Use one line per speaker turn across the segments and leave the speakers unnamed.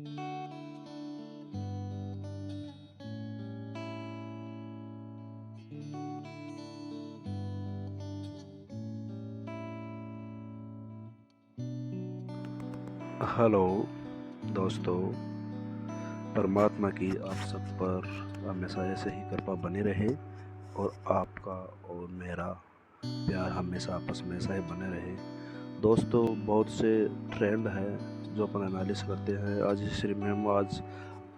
Hello दोस्तों, परमात्मा की आप सब पर हमेशा ऐसे ही कृपा बनी रहे और आपका और मेरा प्यार हमेशा आपस में ऐसा ही बने रहे। दोस्तों, बहुत से ट्रेंड है जो अपन एनालिसिस करते हैं। आज इस सीरीज में हम आज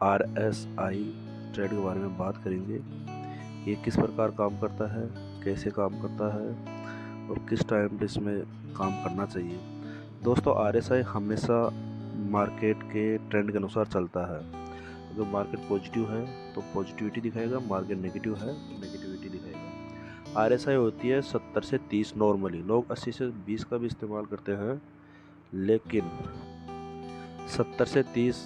RSI ट्रेड के बारे में बात करेंगे। ये किस प्रकार काम करता है, कैसे काम करता है और किस टाइम पे इसमें काम करना चाहिए। दोस्तों, RSI हमेशा मार्केट के ट्रेंड के अनुसार चलता है। अगर मार्केट पॉजिटिव है तो पॉजिटिविटी दिखाएगा, मार्केट नेगेटिव है तो नेगेटिविटी दिखाएगा। RSI होती है 70 से 30। नॉर्मली लोग 80 से 20 का भी इस्तेमाल करते हैं, लेकिन 70 से 30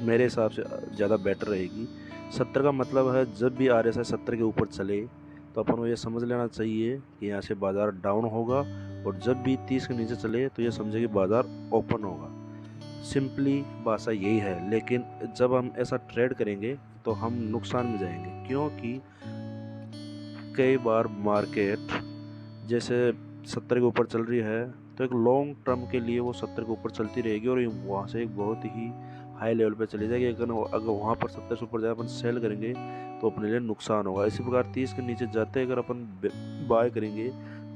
मेरे हिसाब से ज़्यादा बेटर रहेगी। 70 का मतलब है जब भी RSI 70 के ऊपर चले तो अपन को ये समझ लेना चाहिए कि यहाँ से बाज़ार डाउन होगा, और जब भी 30 के नीचे चले तो ये समझे कि बाज़ार ओपन होगा। सिंपली भाषा यही है, लेकिन जब हम ऐसा ट्रेड करेंगे तो हम नुकसान में जाएंगे, क्योंकि कई बार मार्केट जैसे 70 के ऊपर चल रही है तो एक लॉन्ग टर्म के लिए वो 70 के ऊपर चलती रहेगी और वहाँ से एक बहुत ही हाई लेवल पे चली जाएगी। अगर वहाँ पर 70 से ऊपर जाए अपन सेल करेंगे तो अपने लिए नुकसान होगा। इसी प्रकार 30 के नीचे जाते अगर अपन बाय करेंगे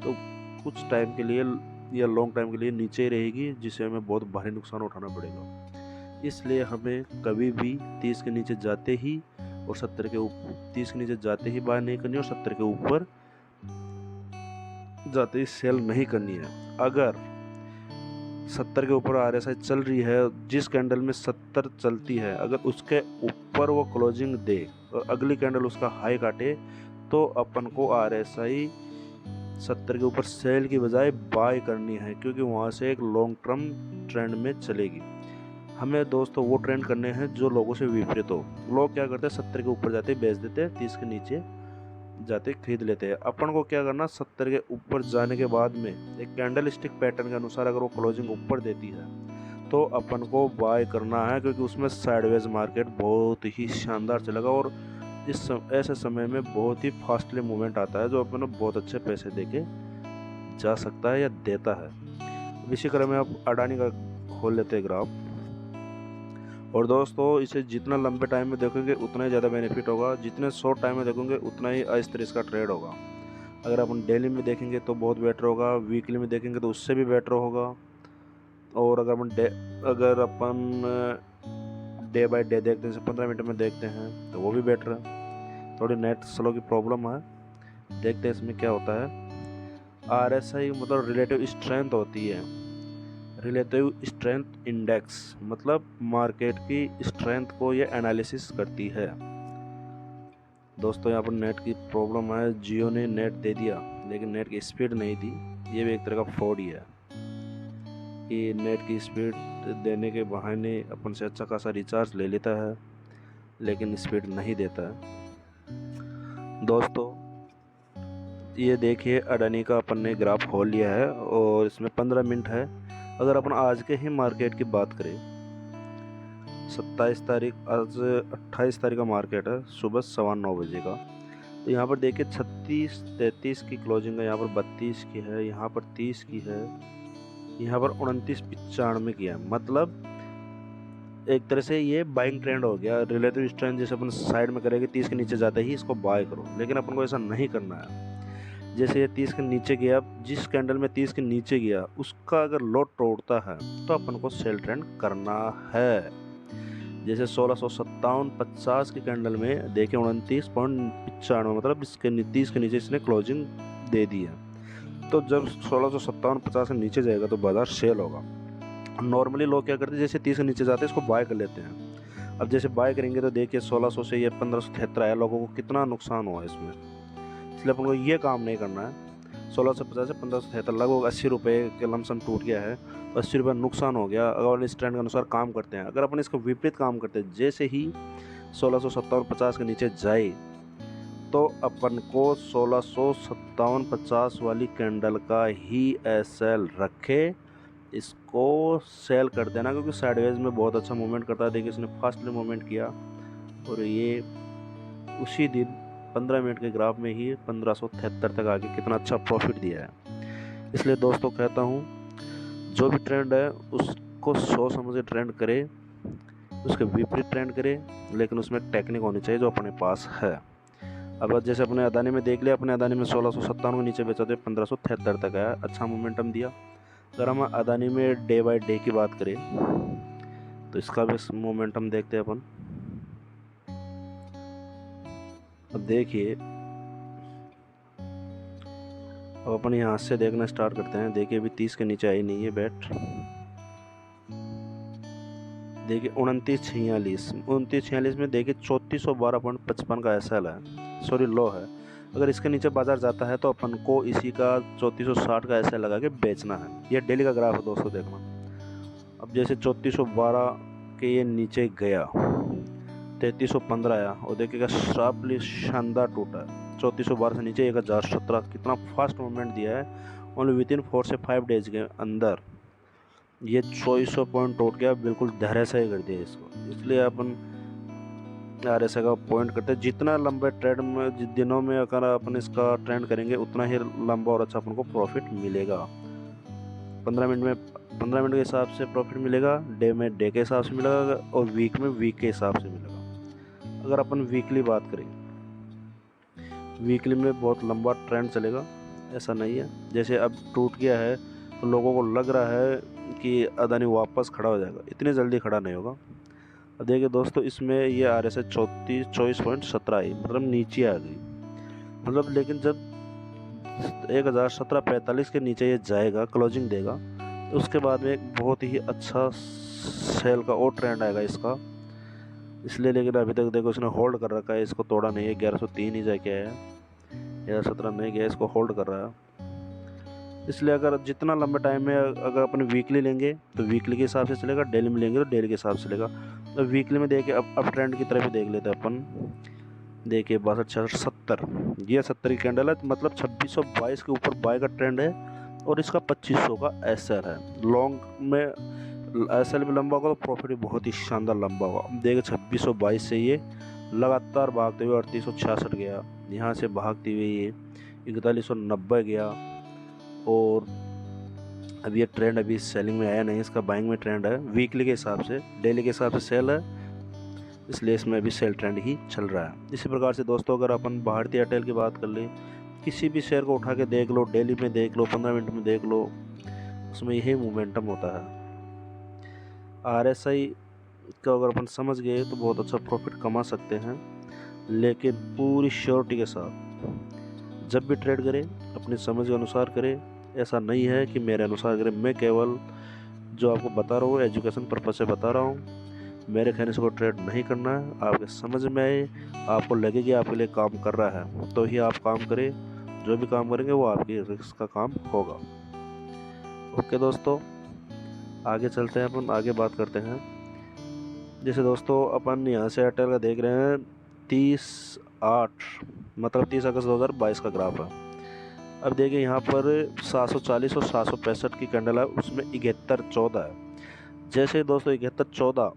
तो कुछ टाइम के लिए या लॉन्ग टाइम के लिए नीचे ही रहेगी, जिससे हमें बहुत भारी नुकसान उठाना पड़ेगा। इसलिए हमें कभी भी 30 के नीचे जाते ही और 70 के ऊपर 30 के नीचे जाते ही बाय नहीं करनी और 70 के ऊपर जाते ही सेल नहीं करनी है। अगर 70 के ऊपर RSI चल रही है, जिस कैंडल में 70 चलती है, अगर उसके ऊपर वो क्लोजिंग दे और अगली कैंडल उसका हाई काटे तो अपन को RSI 70 के ऊपर सेल की बजाय बाय करनी है, क्योंकि वहाँ से एक लॉन्ग टर्म ट्रेंड में चलेगी। हमें दोस्तों वो ट्रेंड करने हैं जो लोगों से विपरीत हो। लोग क्या करते हैं, 70 के ऊपर जाते बेच देते हैं, 30 के नीचे जाते खरीद लेते हैं। अपन को क्या करना, 70 के ऊपर जाने के बाद में एक कैंडल स्टिक पैटर्न के अनुसार अगर वो क्लोजिंग ऊपर देती है तो अपन को बाय करना है, क्योंकि उसमें साइडवेज मार्केट बहुत ही शानदार चलेगा और ऐसे समय में बहुत ही फास्टली मूवमेंट आता है जो अपन को बहुत अच्छे पैसे देके जा सकता है या देता है। इसी क्रम में आप अडानी का खोल लेते हैं ग्राफ, और दोस्तों इसे जितना लंबे टाइम में देखोगे उतना ही ज़्यादा बेनिफिट होगा, जितने शॉर्ट टाइम में देखोगे उतना ही अस्थिर इसका ट्रेड होगा। अगर अपन डेली में देखेंगे तो बहुत बेटर होगा, वीकली में देखेंगे तो उससे भी बेटर होगा, और अगर अपन डे बाय डे देखते हैं, 15 मिनट में देखते हैं तो वो भी बेटर है। थोड़ी नेट स्लो की प्रॉब्लम है, देखते हैं इसमें क्या होता है। RSI मतलब रिलेटिव स्ट्रेंथ होती है, रिलेटिव स्ट्रेंथ इंडेक्स मतलब मार्केट की स्ट्रेंथ को ये एनालिसिस करती है। दोस्तों, यहाँ पर नेट की प्रॉब्लम है, जियो ने नेट दे दिया लेकिन नेट की स्पीड नहीं दी। ये भी एक तरह का फ्रॉड ही है कि नेट की स्पीड देने के बहाने अपन से अच्छा खासा रिचार्ज ले लेता है लेकिन स्पीड नहीं देता है। दोस्तों, ये देखिए अडानी का अपन ने ग्राफ खोल लिया है और इसमें 15 मिनट है। अगर अपन आज के ही मार्केट की बात करें, 27 तारीख, आज 28 तारीख का मार्केट है, सुबह 9:15 बजे का, तो यहाँ पर देखिए 36 33 की क्लोजिंग है, यहाँ पर 32 की है, यहाँ पर 30 की है, यहाँ पर 29.95 की है। मतलब एक तरह से ये बाइंग ट्रेंड हो गया। रिलेटिव स्ट्रेंथ जैसे अपन साइड में करेंगे, 30 के नीचे जाते ही इसको बाय करो, लेकिन अपन को ऐसा नहीं करना है। जैसे ये 30 के नीचे गया, जिस कैंडल में 30 के नीचे गया उसका अगर लो तोड़ता है तो अपन को सेल ट्रेंड करना है। जैसे 1657.50 की कैंडल में देखिए 29.95, मतलब इसके 30 के नीचे इसने क्लोजिंग दे दी है। तो जब 1657.50 के नीचे जाएगा तो बाजार सेल होगा। नॉर्मली लोग क्या करते हैं, जैसे 30 के नीचे जाते हैं इसको बाय कर लेते हैं। अब जैसे बाय करेंगे तो देखिए 1600 से ये 1573 आया, लोगों को कितना नुकसान हुआ इसमें। इसलिए अपन को ये काम नहीं करना है। 1650 से 1573 लगभग 80 रुपये के लमसम टूट गया है, तो 80 रुपये नुकसान हो गया। अगर इस ट्रेंड के अनुसार काम करते हैं, अगर अपन इसका विपरीत काम करते हैं, जैसे ही 1657.50 के नीचे जाए तो अपन को 1657.50 वाली कैंडल का ही SL रखे इसको सेल कर देना, क्योंकि साइडवेज में बहुत अच्छा मूवमेंट करता है। देखिए इसने फास्टली मूवमेंट किया और ये उसी दिन 15 मिनट के ग्राफ में ही 1573 तक आके कितना अच्छा प्रॉफिट दिया है। इसलिए दोस्तों कहता हूँ, जो भी ट्रेंड है उसको सोच समझ के ट्रेंड करे, उसके विपरीत ट्रेंड करे, लेकिन उसमें टेक्निक होनी चाहिए जो अपने पास है। अब जैसे अपने अदानी में देख लिया, अपने अदानी में 1657 के नीचे बेचा तो 1573 तक आया, अच्छा मोमेंटम दिया। अगर हम अदानी में डे बाय डे की बात करें तो इसका भी मोमेंटम देखते हैं अपन। अब देखिए, अब अपन यहाँ से देखना स्टार्ट करते हैं। देखिए अभी 30 के नीचे आई नहीं है बैट। देखिए 2946 में देखिए 3412.55 का SL है, सॉरी लो है। अगर इसके नीचे बाजार जाता है तो अपन को इसी का 3460 का SL लगा के बेचना है। ये डेली का ग्राफ है दोस्तों, देखना। अब जैसे 3412 के ये नीचे गया, 3315 आया और देखिएगा शार्पली शानदार टूटा है। 3412 से नीचे 1017, कितना फास्ट मूवमेंट दिया है। ओनली विद इन 4 से 5 डेज के अंदर ये 2400 पॉइंट टूट गया, बिल्कुल धैर्य कर दिया इसको। इसलिए अपन RSI का पॉइंट करते हैं। जितना लंबे ट्रेंड में दिनों में अगर अपन इसका ट्रेंड करेंगे उतना ही लंबा और अच्छा अपन को प्रॉफिट मिलेगा। 15 मिनट के हिसाब से प्रॉफिट मिलेगा, डे में डे के हिसाब से मिलेगा और वीक में वीक के हिसाब से मिलेगा। अगर अपन वीकली बात करें, वीकली में बहुत लंबा ट्रेंड चलेगा, ऐसा नहीं है। जैसे अब टूट गया है तो लोगों को लग रहा है कि अदानी वापस खड़ा हो जाएगा, इतनी जल्दी खड़ा नहीं होगा। अब देखिए दोस्तों, इसमें ये RSI 24.17 आई, मतलब नीचे आ गई। मतलब लेकिन जब 1017.45 के नीचे ये जाएगा, क्लोजिंग देगा, तो उसके बाद में एक बहुत ही अच्छा सेल का और ट्रेंड आएगा इसका। इसलिए लेकिन अभी तक देखो इसने होल्ड कर रखा है, इसको तोड़ा नहीं है। 1103 ही जाके आया, 1117 नहीं गया, इसको होल्ड कर रहा है। इसलिए अगर जितना लंबे टाइम में अगर अपन वीकली लेंगे तो वीकली के हिसाब से चलेगा, डेली में लेंगे तो डेली के हिसाब से चलेगा। तो वीकली में देखिए अब ट्रेंड की तरफ देख लेते हैं अपन। देखिए 62, 66, 70, ये 70 की कैंडल है, मतलब 2622 के ऊपर बाय का ट्रेंड है और इसका 2500 का SL है। लॉन्ग में SL भी लंबा होगा तो प्रॉफिट भी बहुत ही शानदार लंबा होगा। देखिए 2622 से ये लगातार भागते हुए 3866 गया, यहाँ से भागते हुए ये 4190 गया और अब ये ट्रेंड अभी सेलिंग में आया नहीं, इसका बाइंग में ट्रेंड है। वीकली के हिसाब से, डेली के हिसाब से सेल है, इसलिए इसमें अभी सेल ट्रेंड ही चल रहा है। इसी प्रकार से दोस्तों, अगर अपन भारती एयरटेल की बात कर लें, किसी भी शेयर को उठा के देख लो, डेली में देख लो, 15 मिनट में देख लो, उसमें यही मोमेंटम होता है। RSI का अगर अपन समझ गए तो बहुत अच्छा प्रॉफिट कमा सकते हैं, लेकिन पूरी श्योरिटी के साथ जब भी ट्रेड करें अपनी समझ के अनुसार करें। ऐसा नहीं है कि मेरे अनुसार करें। मैं केवल जो आपको बता रहा हूँ एजुकेशन पर्पज से बता रहा हूँ। मेरे कहने से कोई ट्रेड नहीं करना है। आपके समझ में आए, आपको लगे कि आपके लिए काम कर रहा है तो ही आप काम करें। जो भी काम करेंगे वो आपकी रिस्क का काम होगा। ओके दोस्तों, आगे चलते हैं, अपन आगे बात करते हैं। जैसे दोस्तों अपन यहाँ से एयरटेल का देख रहे हैं 30/8, मतलब 30 अगस्त 2022 का ग्राफ है। अब देखिए यहाँ पर 740 और 765 की कैंडल है, उसमें 7114 है। जैसे दोस्तों 7114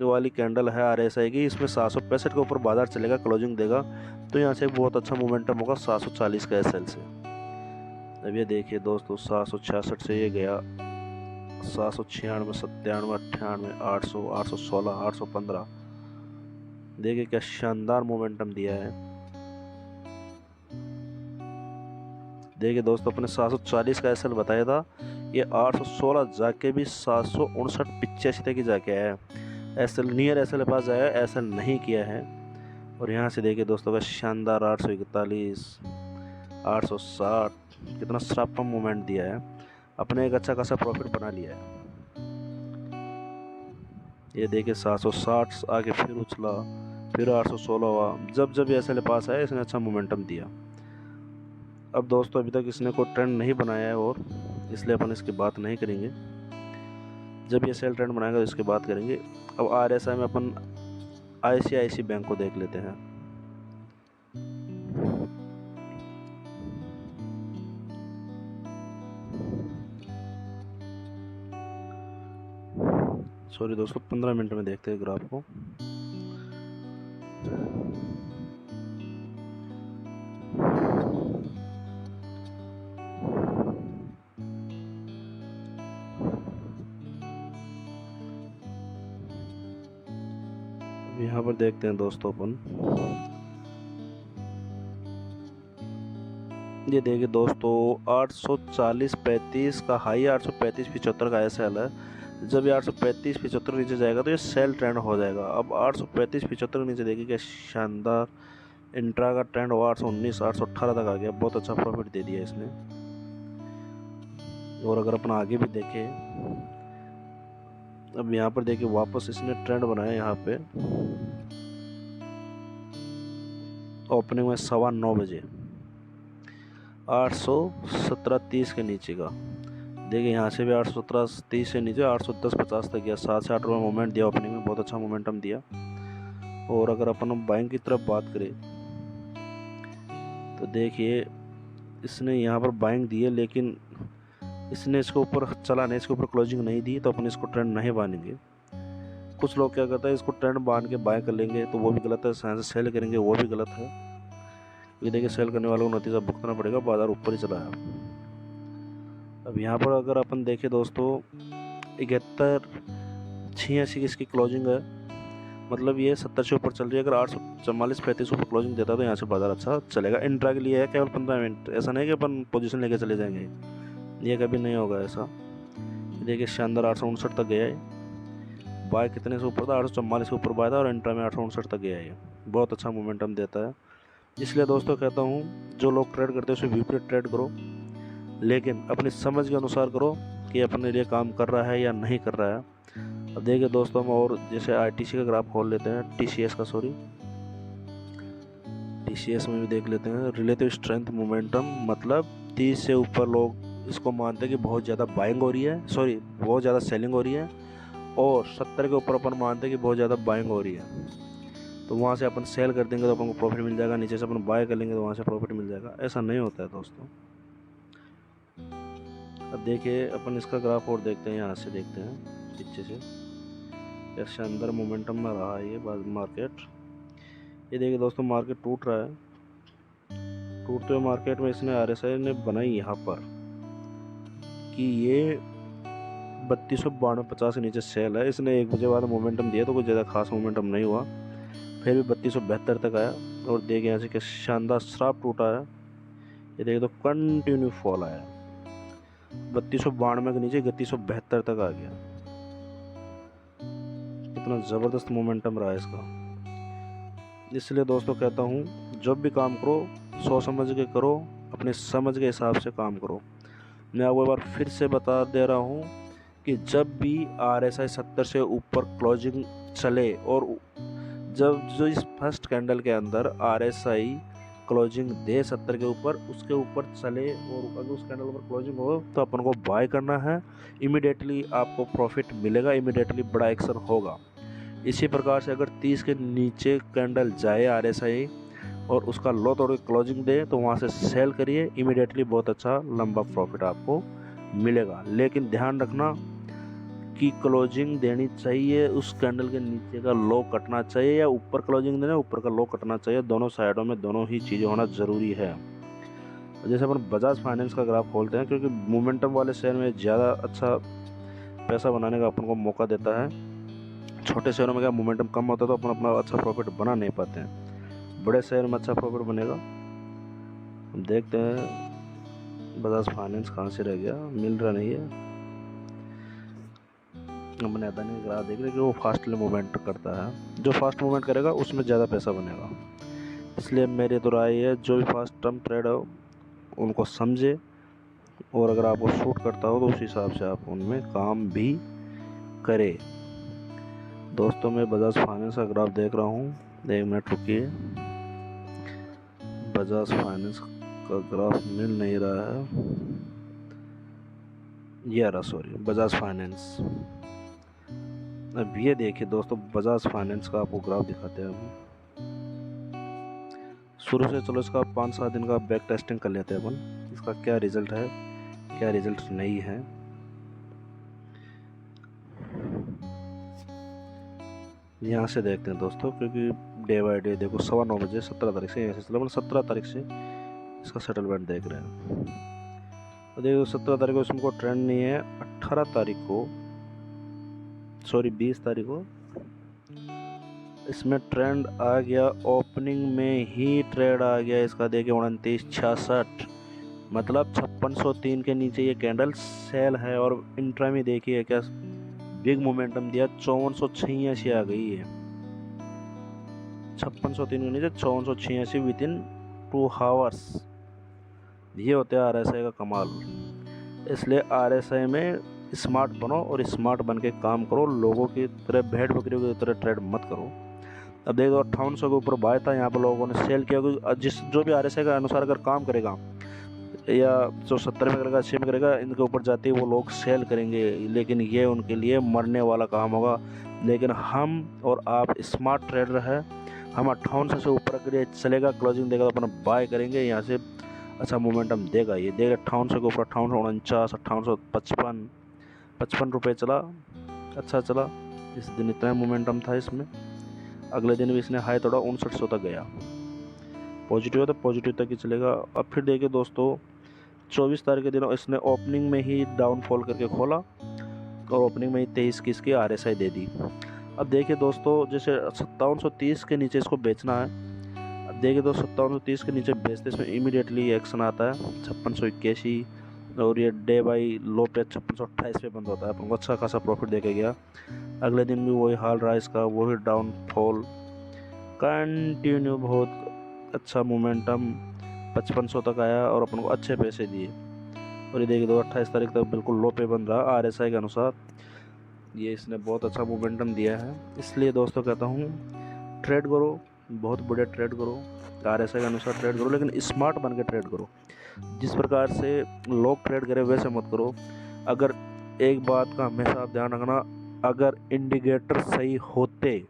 वाली कैंडल है RSI की, इसमें 765 के ऊपर बाजार चलेगा, क्लोजिंग देगा, तो यहाँ से बहुत अच्छा मोमेंटम होगा 740 का SL से। अब ये देखिए दोस्तों 766 से ये गया 796, 97, 98, 800, 816, 815। देखिए क्या शानदार मोमेंटम दिया है। देखिए दोस्तों, अपने 740 का SL बताया था, ये 816 जाके भी 759 तक ही जाके आया है। SL नियर SL के पास आया, SL नहीं किया है। और यहाँ से देखिए दोस्तों का शानदार 841, 860, कितना शार्प मूवमेंट दिया है, अपने एक अच्छा खासा प्रॉफिट बना लिया है। ये देखिए 760 आगे फिर उछला, फिर 816 हुआ। जब जब ये SL पास आया इसने अच्छा मोमेंटम दिया। अब दोस्तों अभी तक इसने कोई ट्रेंड नहीं बनाया है और इसलिए अपन इसकी बात नहीं करेंगे। जब ये सेल ट्रेंड बनाएगा तो इसकी बात करेंगे। अब RSI में अपन ICICI बैंक को देख लेते हैं। सॉरी दोस्तों, 15 मिनट में देखते हैं ग्राफ को। यहाँ पर देखते हैं दोस्तों अपन, ये देखिए दोस्तों 840.35 का हाई, 835.75 का एस एल है। जब ये 835.75 नीचे जाएगा तो ये सेल ट्रेंड हो जाएगा। अब 835.75 नीचे देखिए क्या शानदार इंट्रा का ट्रेंड हुआ, 819 818 तक आ गया। बहुत अच्छा प्रॉफिट दे दिया इसने। और अगर अपन आगे भी देखें, अब यहाँ पर देखिए वापस इसने ट्रेंड बनाया। यहाँ पे ओपनिंग में 9:15 बजे 817.30 के नीचे का देखिए, यहाँ से भी 817.30 से नीचे 810.50 तक गया। 7 से 8 रुपये मोमेंट दिया ओपनिंग में, बहुत अच्छा मोमेंटम दिया। और अगर अपन बाइंग की तरफ बात करें तो देखिए इसने यहाँ पर बाइंग दी है, लेकिन इसने इसके ऊपर चला नहीं, इसके ऊपर क्लोजिंग नहीं दी, तो अपन इसको ट्रेंड नहीं बांधेंगे। कुछ लोग क्या करते हैं, इसको ट्रेंड बांध के बाय कर लेंगे, तो वो भी गलत है। यहाँ से सेल करेंगे, वो भी गलत है। ये देखिए सेल करने वालों को नतीजा भुगतना पड़ेगा, बाजार ऊपर ही चला है। अब यहाँ पर अगर अपन देखें दोस्तों 71.86 इसकी क्लोजिंग है, मतलब ये 70 से ऊपर चल रही है। अगर 844.35 ऊपर क्लोजिंग देता है तो यहाँ से बाजार अच्छा चलेगा। इंट्रा के लिए है केवल 15 मिनट, ऐसा नहीं कि अपन पोजीशन लेके चले जाएंगे, ये कभी नहीं होगा ऐसा। देखिए शानदार 859 तक गया है। बाय कितने से ऊपर था, 844 से ऊपर बाय था, और इंट्रा में 859 तक गया है। बहुत अच्छा मोमेंटम देता है। इसलिए दोस्तों कहता हूँ, जो लोग ट्रेड करते हैं उसे वीपी ट्रेड करो, लेकिन अपनी समझ के अनुसार करो कि अपने लिए काम कर रहा है या नहीं कर रहा है। अब देखिए दोस्तों हम और जैसे आईटीसी का ग्राफ खोल लेते हैं, टीसीएस का, सॉरी टीसीएस में भी देख लेते हैं। रिलेटिव स्ट्रेंथ मोमेंटम, मतलब 30 से ऊपर लोग इसको मानते हैं कि बहुत ज़्यादा बाइंग हो रही है, सॉरी बहुत ज़्यादा सेलिंग हो रही है, और 70 के ऊपर अपन मानते हैं कि बहुत ज़्यादा बाइंग हो रही है। तो वहाँ से अपन सेल कर देंगे तो अपन को प्रॉफिट मिल जाएगा, नीचे से अपन बाय कर लेंगे तो वहाँ से प्रॉफिट मिल जाएगा। ऐसा नहीं होता है दोस्तों। अब देखिए अपन इसका ग्राफ और देखते हैं, यहाँ से देखते हैं पीछे से, कैसे अंदर मोमेंटम में रहा है ये मार्केट। ये देखिए दोस्तों मार्केट टूट रहा है। टूटते हुए मार्केट में इसने आरएसआई ने बनाई यहाँ पर कि ये 3252.50 के नीचे सेल है। इसने 1 बजे बाद मोमेंटम दिया तो कुछ ज़्यादा खास मोमेंटम नहीं हुआ, फिर भी 3272 तक आया। और देखिए यहाँ से क्या शानदार श्राप टूटा है। ये देखिए तो कंटिन्यू फॉल आया, 3292 के नीचे 3272 तक आ गया। कितना ज़बरदस्त मोमेंटम रहा है इसका। इसलिए दोस्तों कहता हूँ, जब भी काम करो सोच समझ के करो, अपने समझ के हिसाब से काम करो। मैं आपको एक बार फिर से बता दे रहा हूँ कि जब भी RSI 70 से ऊपर क्लोजिंग चले, और जब जो इस फर्स्ट कैंडल के अंदर RSI क्लोजिंग दे 70 के ऊपर, उसके ऊपर चले, और अगर उस कैंडल पर क्लोजिंग हो तो अपन को बाय करना है। इमीडिएटली आपको प्रॉफिट मिलेगा, इमीडिएटली बड़ा एक्शन होगा। इसी प्रकार से अगर 30 के नीचे कैंडल जाए RSI और उसका लो तोड़ के क्लोजिंग दे तो वहाँ से सेल करिए, इमीडिएटली बहुत अच्छा लंबा प्रॉफिट आपको मिलेगा। लेकिन ध्यान रखना कि क्लोजिंग देनी चाहिए, उस कैंडल के नीचे का लो कटना चाहिए, या ऊपर क्लोजिंग देना, ऊपर का लो कटना चाहिए। दोनों साइडों में दोनों ही चीज़ें होना ज़रूरी है। जैसे अपन बजाज फाइनेंस का ग्राफ खोलते हैं, क्योंकि मोमेंटम वाले शेयर में ज़्यादा अच्छा पैसा बनाने का अपन को मौका देता है। छोटे शहरों में क्या मोमेंटम कम होता है तो अपन अपना अच्छा प्रॉफिट बना नहीं पाते हैं। बड़े शहर में अच्छा प्रॉफिट बनेगा। हम देखते हैं बजाज फाइनेंस कहाँ से रह गया, मिल रहा नहीं है। अपने अदानी ग्राफ देख रहे कि वो फास्टली मूवमेंट करता है, जो फास्ट मूवमेंट करेगा उसमें ज़्यादा पैसा बनेगा। इसलिए मेरी तो राय है, जो भी फास्ट टर्म ट्रेड हो उनको समझे, और अगर आपको सूट करता हो तो उस हिसाब से आप उनमें काम भी करें। दोस्तों मैं बजाज फाइनेंस का ग्राफ देख रहा हूँ, 1 मिनट रुकिए। बजाज फाइनेंस का ग्राफ मिल नहीं रहा है, ये रहा, सॉरी बजाज फाइनेंस। अब ये देखिए दोस्तों बजाज फाइनेंस का आपको ग्राफ दिखाते हैं हम शुरू से। चलो इसका 5-7 दिन का बैक टेस्टिंग कर लेते हैं अपन, इसका क्या रिजल्ट है क्या रिजल्ट नहीं है। यहाँ से देखते हैं दोस्तों, क्योंकि डे बाई डे देखो 9:15 17 तारीख से यहाँ से चला, मतलब 17 तारीख से इसका सेटलमेंट देख रहे हैं। तो देखो 17 तारीख को इसमें कोई ट्रेंड नहीं है, 18 तारीख को, सॉरी 20 तारीख को इसमें ट्रेंड आ गया। ओपनिंग में ही ट्रेड आ गया इसका, देखिए 2966, मतलब 5603 के नीचे ये कैंडल सेल है। और इंट्रा में देखिए क्या बिग मोमेंटम दिया, 5486 आ गई है। 5603 के नीचे 5486 विद इन 2 आवर्स। ये होते हैं RSI का कमाल। इसलिए RSI में स्मार्ट बनो और स्मार्ट बन के काम करो, लोगों की तरह भेड़ बकरियों की तरह ट्रेड मत करो। अब देखो 5800 के ऊपर बाय था, यहाँ पर लोगों ने सेल किया, क्योंकि जो भी RSI का अनुसार अगर काम करेगा या जो 70 में करेगा 80 में करेगा, इनके ऊपर जाते ही वो लोग सेल करेंगे, लेकिन ये उनके लिए मरने वाला काम होगा। लेकिन हम और आप स्मार्ट ट्रेडर है, हम 5800 से ऊपर अगर ये चलेगा, क्लोजिंग देगा तो अपना बाय करेंगे, यहाँ से अच्छा मोमेंटम देगा। ये देगा 5800 के ऊपर, 5849, 5855, 55 रुपये चला, अच्छा चला। इस दिन इतना मोमेंटम था इसमें। अगले दिन भी इसने हाई तोड़ा, 5900 तक गया। पॉजिटिव है तो पॉजिटिव तक ही चलेगा। अब फिर देखिए दोस्तों 24 तारीख के दिन इसने ओपनिंग में ही डाउनफॉल करके खोला और ओपनिंग में ही 23 की इसकी RSI दे दी। अब देखिए दोस्तों जैसे 5730 के नीचे इसको बेचना है। अब देखिए दोस्तों 5730 के नीचे बेचते इसमें इमीडिएटली एक्शन आता है 5681, और ये डे बाई लो पे 5628 पे बंद होता है। अपन को अच्छा खासा प्रॉफिट देके गया। अगले दिन भी वही हाल रहा इसका, वही डाउनफॉल कंटिन्यू, बहुत अच्छा मोमेंटम 5500 तक आया और अपन को अच्छे पैसे दिए। और ये देखिए 28 तारीख तक बिल्कुल लो पे बन रहा RSI के अनुसार। ये इसने बहुत अच्छा मोमेंटम दिया है। इसलिए दोस्तों कहता हूँ ट्रेड करो, बहुत बढ़िया ट्रेड करो, RSI के अनुसार ट्रेड करो, लेकिन स्मार्ट बन के ट्रेड करो। जिस प्रकार से लोग ट्रेड करें वैसे मत करो। अगर एक बात का हमेशा आप ध्यान रखना, अगर इंडिकेटर सही होते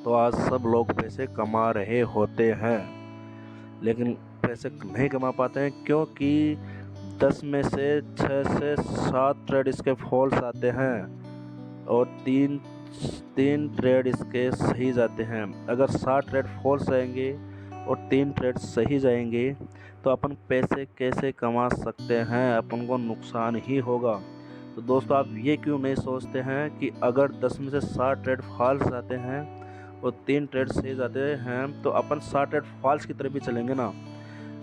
तो आज सब लोग पैसे कमा रहे होते हैं, लेकिन पैसे नहीं कमा पाते हैं क्योंकि 10 में से 6 से 7 ट्रेड इसके फॉल्स आते हैं और तीन ट्रेड इसके सही जाते हैं। अगर 7 ट्रेड फॉल्स आएंगे और 3 ट्रेड सही जाएंगे तो अपन पैसे कैसे कमा सकते हैं, अपन को नुकसान ही होगा। तो दोस्तों आप ये क्यों नहीं सोचते हैं कि अगर 10 में से 7 ट्रेड फॉल्स आते हैं और 3 ट्रेड सही जाते हैं तो अपन 7 ट्रेड फॉल्स की तरफ भी चलेंगे ना।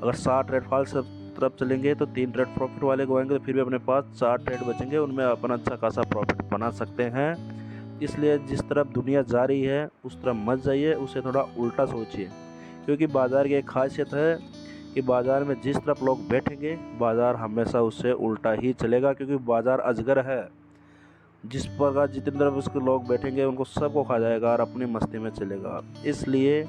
अगर 7 ट्रेड फॉल्स तरफ चलेंगे तो 3 ट्रेड प्रॉफिट वाले को आएंगे, तो फिर भी अपने पास 4 ट्रेड बचेंगे, उनमें अपन अच्छा खासा प्रॉफिट बना सकते हैं। इसलिए जिस तरफ दुनिया जा रही है उस तरफ मत जाइए, उसे थोड़ा उल्टा सोचिए। क्योंकि बाज़ार की एक खासियत है कि बाज़ार में जिस तरफ लोग बैठेंगे बाज़ार हमेशा उससे उल्टा ही चलेगा, क्योंकि बाज़ार अजगर है। जिस प्रकार जितनी तरफ उसके लोग बैठेंगे उनको सबको खा जाएगा और अपनी मस्ती में चलेगा। इसलिए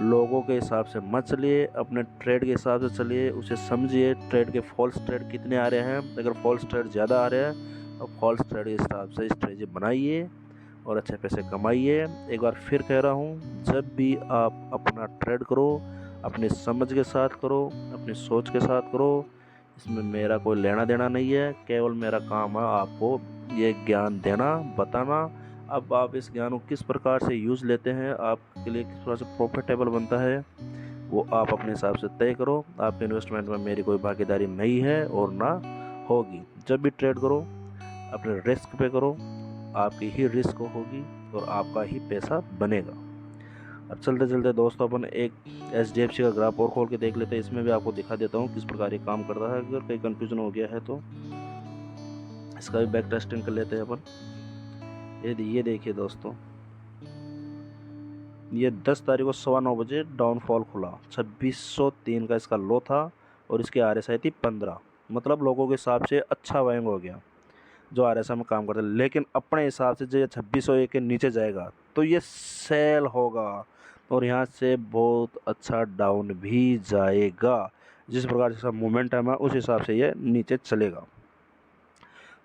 लोगों के हिसाब से मत चलिए, अपने ट्रेड के हिसाब से चलिए, उसे समझिए ट्रेड के फॉल्स ट्रेड कितने आ रहे हैं। अगर फॉल्स ट्रेड ज़्यादा आ रहे हैं तो फॉल्स ट्रेड के हिसाब से स्ट्रेटजी बनाइए और अच्छे पैसे कमाइए। एक बार फिर कह रहा हूँ, जब भी आप अपना ट्रेड करो अपनी समझ के साथ करो, अपनी सोच के साथ करो। इसमें मेरा कोई लेना देना नहीं है, केवल मेरा काम है आपको ये ज्ञान देना, बताना। अब आप इस ज्ञान को किस प्रकार से यूज़ लेते हैं, आपके लिए किस प्रकार से प्रॉफिटेबल बनता है, वो आप अपने हिसाब से तय करो। आपके इन्वेस्टमेंट में मेरी कोई भागीदारी नहीं है और ना होगी। जब भी ट्रेड करो अपने रिस्क पे करो, आपकी ही रिस्क होगी और आपका ही पैसा बनेगा। अब चलते चलते दोस्तों अपन एक HDFC का ग्राफ और खोल के देख लेते हैं। इसमें भी आपको दिखा देता हूँ किस प्रकार ये काम करता है। अगर कहीं कन्फ्यूजन हो गया है तो इसका भी बैक टेस्टिंग कर लेते हैं अपन। ये देखिए दोस्तों, ये 10 तारीख को 9:15 डाउनफॉल खुला, 2603 का इसका लो था और इसकी RSI थी 15। मतलब लोगों के हिसाब से अच्छा बाइंग हो गया जो RSI में काम करते हैं। लेकिन अपने हिसाब से जो 2601 के नीचे जाएगा तो ये सेल होगा और यहाँ से बहुत अच्छा डाउन भी जाएगा। जिस प्रकार से मोमेंटम है उस हिसाब से ये नीचे चलेगा।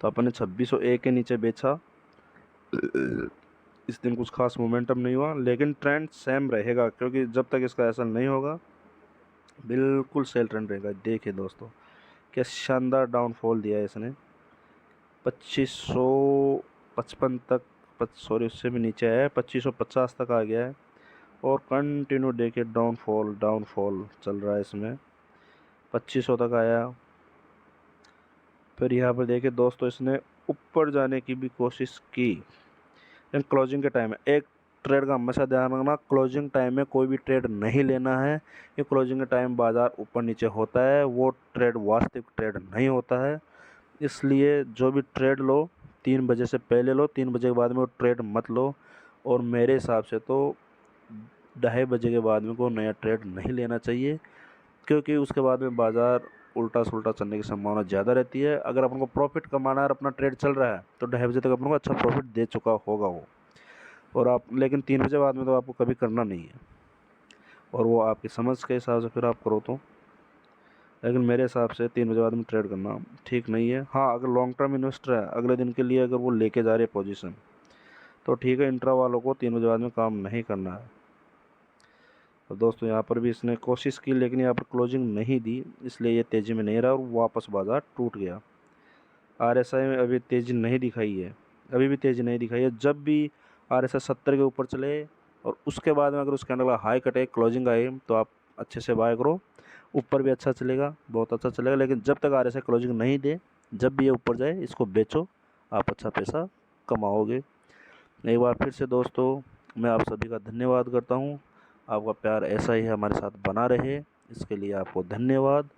तो अपन ने 2601 के नीचे बेचा, इस दिन कुछ खास मोमेंटम नहीं हुआ, लेकिन ट्रेंड सेम रहेगा क्योंकि जब तक इसका ऐसा नहीं होगा बिल्कुल सेल ट्रेंड रहेगा। देखिए दोस्तों क्या शानदार डाउनफॉल दिया है इसने, 2555 तक सॉरी उससे भी नीचे आया है, 2550 तक आ गया है और कंटिन्यू देखिए डाउनफॉल चल रहा है इसमें। 2500 तक आया, फिर यहाँ पर देखिए दोस्तों इसने ऊपर जाने की भी कोशिश की, लेकिन क्लोजिंग के टाइम में एक ट्रेड का हमेशा ध्यान रखना, क्लोजिंग टाइम में कोई भी ट्रेड नहीं लेना है। ये क्लोजिंग के टाइम बाज़ार ऊपर नीचे होता है, वो ट्रेड वास्तविक ट्रेड नहीं होता है। इसलिए जो भी ट्रेड लो 3 बजे से पहले लो, 3 बजे के बाद में वो ट्रेड मत लो। और मेरे हिसाब से तो 2:30 के बाद में कोई नया ट्रेड नहीं लेना चाहिए, क्योंकि उसके बाद में बाज़ार उल्टा सुल्टा चलने की संभावना ज़्यादा रहती है। अगर अपन को प्रॉफिट कमाना है और अपना ट्रेड चल रहा है तो 2:30 बजे तक अपन को अच्छा प्रॉफिट दे चुका होगा वो। और आप लेकिन 3 बजे बाद में तो आपको कभी करना नहीं है, और वो आपकी समझ के हिसाब से फिर आप करो तो। लेकिन मेरे हिसाब से 3 बजे बाद में ट्रेड करना ठीक नहीं है। हाँ, अगर लॉन्ग टर्म इन्वेस्टर है, अगले दिन के लिए अगर वो लेके जा रहे हैं पोजीशन, तो ठीक है, इंट्रा वालों को 3 बजे बाद में काम नहीं करना है। तो दोस्तों यहाँ पर भी इसने कोशिश की, लेकिन यहाँ पर क्लोजिंग नहीं दी, इसलिए ये तेज़ी में नहीं रहा और वापस बाज़ार टूट गया। RSI में अभी तेज़ी नहीं दिखाई है, अभी भी तेज़ी नहीं दिखाई है। जब भी RSI 70 के ऊपर चले और उसके बाद में अगर उस कैंडल का हाई कटे, क्लोजिंग आए, तो आप अच्छे से बाय करो। ऊपर भी अच्छा चलेगा, बहुत अच्छा चलेगा। लेकिन जब तक RSI क्लोजिंग नहीं दे, जब भी ये ऊपर जाए इसको बेचो, आप अच्छा पैसा कमाओगे। एक बार फिर से दोस्तों मैं आप सभी का धन्यवाद करता हूँ। आपका प्यार ऐसा ही हमारे साथ बना रहे, इसके लिए आपको धन्यवाद।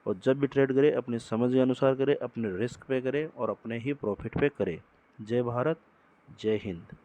और जब भी ट्रेड करें अपनी समझ के अनुसार करें, अपने रिस्क पे करें और अपने ही प्रॉफिट पे करें। जय भारत, जय हिंद।